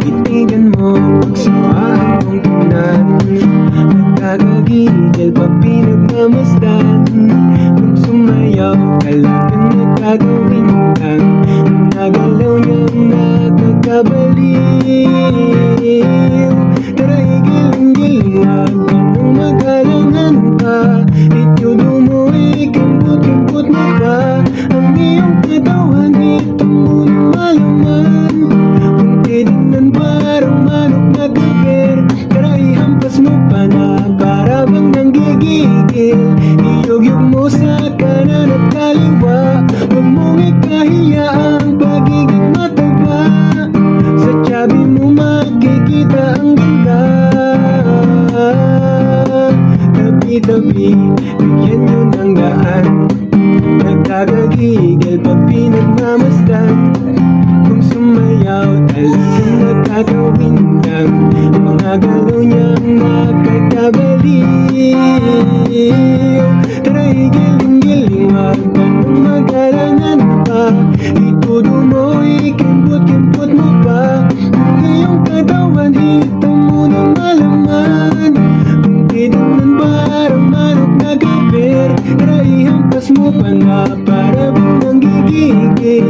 titigan mo, pagsamahan mong tingnan. Nagkakagigil pag pinagmamasdan. Kung sumayaw ka lang ang nagkagawin kang nagalaw niyang nakakabaliw. Tara igiling-giling, wag ka nang mag-alangan pa. Itudo mo, ikambot-imbot mo pa ang iyong katawan, ito mo na malaman. Kung titignan parang manok na gaber, tara ihampas mo pa na para bang nanggigigil. Iyog-yog mo sa kanan at kaliwa, huwag mong ikahiya ang pagiging mataba. Sa tiyabi mo makikita ang ganda. Tabi-tabi, bigyan nyo ng daan. Nagkakagigil pag pinagmamasdan. Kung sumayaw talagang nagkagawin lang, mga galaw niyang nakakabaliw. Tara igiling-giling, wag ka nang mag-alangan pa. Itudo mo, ikimpot-kimpot mo pa ang iyong katawan, ito mo na malaman. Kung titignan parang manok na gaber, tara ihampas mo pa na para bang nanggigigil.